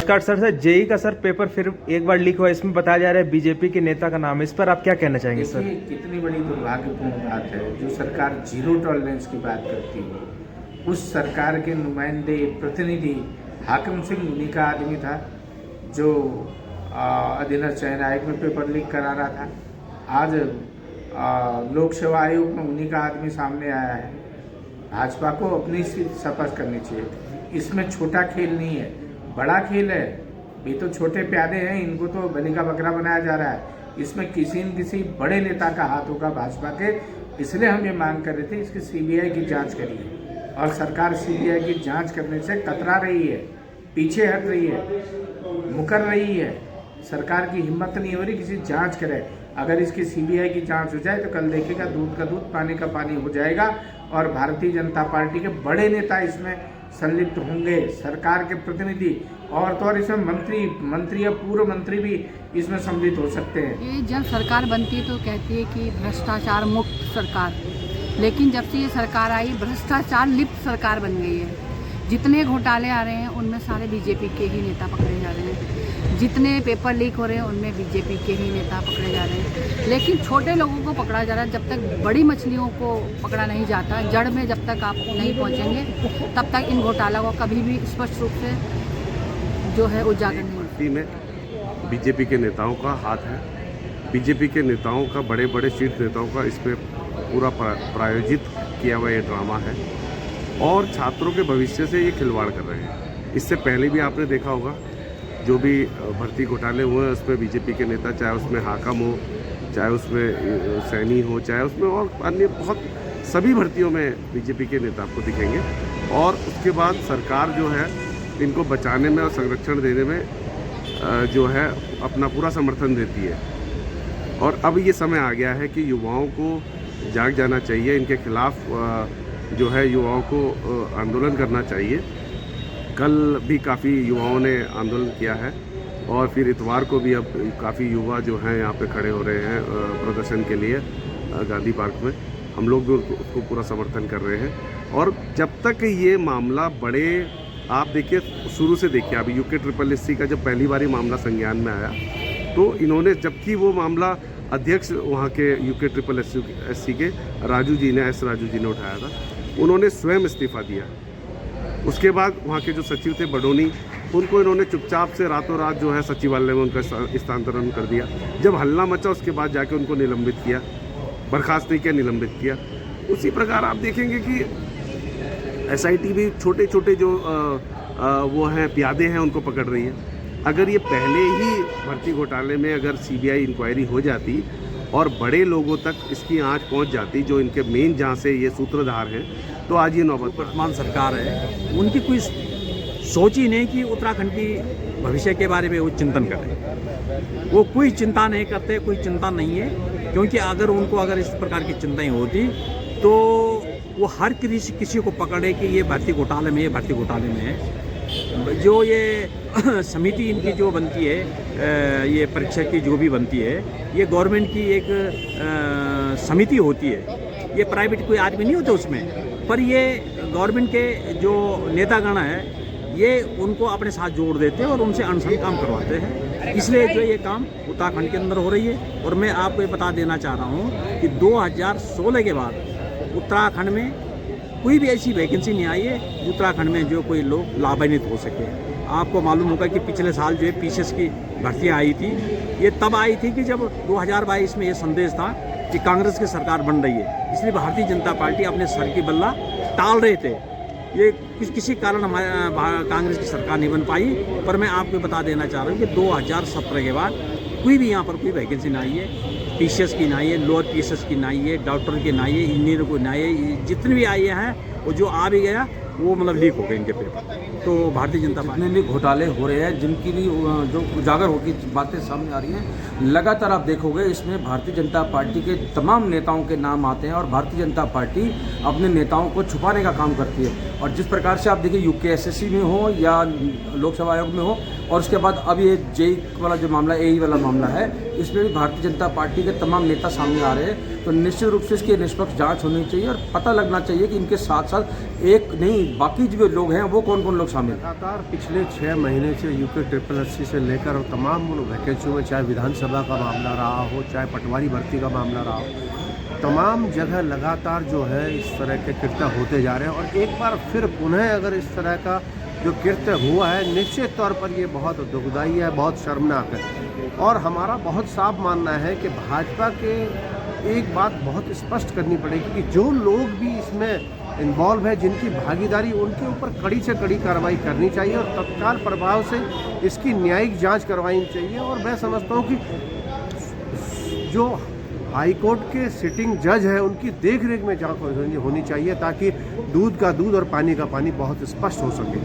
नमस्कार sir JEE का sir paper फिर एक बार लीक हुआ, इसमें बताया जा रहा है बीजेपी के नेता का नाम है, इस पर आप क्या कहना चाहेंगे सर? देखिए कितनी बड़ी दुर्भाग्यपूर्ण बात है। जो सरकार जीरो टॉलरेंस की बात करती है, उस सरकार के नुमाइंदे प्रतिनिधि हाकिम सिंह उन्हीं का आदमी था जो अधीनस्थ चयन आयोग में पेपर लीक करा रहा था। आज लोक सेवा आयोग में उन्हीं का आदमी सामने आया है। भाजपा को अपनी शपथ करनी चाहिए। इसमें छोटा खेल नहीं है, बड़ा खेल है। ये तो छोटे प्यादे हैं, इनको तो बलि का बकरा बनाया जा रहा है। इसमें किसी न किसी बड़े नेता का हाथ होगा भाजपा के। इसलिए हम ये मांग कर रहे थे इसकी सीबीआई की जांच करिए, और सरकार सीबीआई की जांच करने से कतरा रही है, पीछे हट रही है, मुकर रही है। सरकार की हिम्मत नहीं हो रही किसी जांच करे। अगर इसकी सीबीआई की जांच हो जाए तो कल देखेगा दूध का दूध पानी का पानी हो जाएगा, और भारतीय जनता पार्टी के बड़े नेता इसमें संलिप्त होंगे, सरकार के प्रतिनिधि, और तो और इसमें मंत्री या पूर्व मंत्री भी इसमें सम्मिलित हो सकते हैं। ये जब सरकार बनती है तो कहती है कि भ्रष्टाचार मुक्त सरकार, लेकिन जब से ये सरकार आई भ्रष्टाचार लिप्त सरकार बन गई है। जितने घोटाले आ रहे हैं उनमें सारे बीजेपी के ही नेता पकड़े जा रहे हैं, जितने पेपर लीक हो रहे हैं उनमें बीजेपी के ही नेता पकड़े जा रहे हैं। लेकिन छोटे लोगों को पकड़ा जा रहा है। जब तक बड़ी मछलियों को पकड़ा नहीं जाता, जड़ में जब तक आप नहीं पहुंचेंगे, तब तक इन घोटालों को कभी भी स्पष्ट रूप से जो है उजागर नहीं होता। में बीजेपी के नेताओं का हाथ है। बीजेपी के नेताओं का, बड़े बड़े शीर्ष नेताओं का इस पर पूरा प्रायोजित किया हुआ ये ड्रामा है, और छात्रों के भविष्य से ये खिलवाड़ कर रहे हैं। इससे पहले भी आपने देखा होगा जो भी भर्ती घोटाले हुए हैं उसमें बीजेपी के नेता, चाहे उसमें हाकम हो, चाहे उसमें सैनी हो, चाहे उसमें और अन्य बहुत सभी भर्तियों में बीजेपी के नेता आपको दिखेंगे। और उसके बाद सरकार जो है इनको बचाने में और संरक्षण देने में जो है अपना पूरा समर्थन देती है। और अब ये समय आ गया है कि युवाओं को जाग जाना चाहिए, इनके खिलाफ जो है युवाओं को आंदोलन करना चाहिए। कल भी काफ़ी युवाओं ने आंदोलन किया है, और फिर इतवार को भी अब काफ़ी युवा जो हैं यहाँ पे खड़े हो रहे हैं प्रदर्शन के लिए गांधी पार्क में। हम लोग भी उसको पूरा समर्थन कर रहे हैं। और जब तक ये मामला बड़े, आप देखिए शुरू से देखिए, अभी UKSSC का जब पहली बार मामला संज्ञान में आया तो इन्होंने, जबकि वो मामला अध्यक्ष वहाँ के UKSSC के राजू जी ने उठाया था, उन्होंने स्वयं इस्तीफा दिया। उसके बाद वहाँ के जो सचिव थे बडोनी, उनको इन्होंने चुपचाप से रातों रात जो है सचिवालय में उनका स्थानांतरण कर दिया। जब हल्ला मचा उसके बाद जाके उनको निलंबित किया, बर्खास्त नहीं किया, निलंबित किया। उसी प्रकार आप देखेंगे कि SIT भी छोटे छोटे जो वो हैं प्यादे हैं उनको पकड़ रही है। अगर ये पहले ही भर्ती घोटाले में अगर CBI इंक्वायरी हो जाती और बड़े लोगों तक इसकी आंच पहुंच जाती, जो इनके मेन जहां से ये सूत्रधार हैं, तो आज ये नौबत। वर्तमान सरकार है उनकी कोई सोच ही नहीं कि उत्तराखंड की भविष्य के बारे में वो चिंतन करें। वो कोई चिंता नहीं करते, कोई चिंता नहीं है, क्योंकि अगर इस प्रकार की चिंताएं होती तो वो हर किसी को पकड़े कि ये भर्ती घोटाले में है। जो ये समिति इनकी जो बनती है, ये परीक्षा की जो भी बनती है, ये गवर्नमेंट की एक समिति होती है। ये प्राइवेट कोई आदमी नहीं होता उसमें, पर ये गवर्नमेंट के जो नेतागण है ये उनको अपने साथ जोड़ देते हैं और उनसे अनशन काम करवाते हैं। इसलिए जो ये काम उत्तराखंड के अंदर हो रही है। और मैं आपको ये बता देना चाह रहा हूँ कि 2016 के बाद उत्तराखंड में कोई भी ऐसी वैकेंसी नहीं आई है उत्तराखंड में जो कोई लोग लाभान्वित हो सके। आपको मालूम होगा कि पिछले साल जो है PCS की भर्तियाँ आई थी, ये तब आई थी कि जब 2022 में ये संदेश था कि कांग्रेस की सरकार बन रही है, इसलिए भारतीय जनता पार्टी अपने सर की बल्ला टाल रहे थे। ये किसी कारण हमारे कांग्रेस की सरकार नहीं बन पाई। पर मैं आपको बता देना चाह रहा हूँ कि 2017 के बाद कोई भी यहाँ पर कोई वैकेंसी नहीं आई है। PCS की नहीं है, लोअर PCS की नहीं है, डॉक्टर की नहीं है, इंजीनियर को नहीं है। जितने भी आए हैं वो जो आ भी गया वो मतलब लीक हो गए इनके पेपर। तो भारतीय जनता पार्टी जितने भी घोटाले हो रहे हैं, जिनकी भी जो उजागर होकर बातें सामने आ रही हैं, लगातार आप देखोगे इसमें भारतीय जनता पार्टी के तमाम नेताओं के नाम आते हैं, और भारतीय जनता पार्टी अपने नेताओं को छुपाने का काम करती है। और जिस प्रकार से आप देखिए UKSSC में हो या लोक सेवा आयोग में हो, और उसके बाद अब ये जेई वाला जो मामला, एई वाला मामला है, इसमें भी भारतीय जनता पार्टी के तमाम नेता सामने आ रहे हैं। तो निश्चित रूप से इसकी निष्पक्ष जांच होनी चाहिए और पता लगना चाहिए कि इनके साथ साथ एक नहीं बाकी जो लोग हैं वो कौन कौन लोग शामिल हैं। लगातार पिछले 6 महीने से यूके 888 से लेकर और तमाम वैकेंसियों में, चाहे विधानसभा का मामला रहा हो, चाहे पटवारी भर्ती का मामला रहा हो, तमाम जगह लगातार जो है इस तरह के कृत्य होते जा रहे हैं। और एक बार फिर पुनः अगर इस तरह का जो कृत्य हुआ है, निश्चित तौर पर ये बहुत दुखदाई है, बहुत शर्मनाक है। और हमारा बहुत साफ मानना है कि भाजपा के एक बात बहुत स्पष्ट करनी पड़ेगी कि जो लोग भी इसमें इन्वॉल्व है, जिनकी भागीदारी, उनके ऊपर कड़ी से कड़ी कार्रवाई करनी चाहिए और तत्काल प्रभाव से इसकी न्यायिक जांच करवानी चाहिए। और मैं समझता हूँ कि जो हाईकोर्ट के सिटिंग जज है उनकी देखरेख में जांच होनी चाहिए ताकि दूध का दूध और पानी का पानी बहुत स्पष्ट हो सके।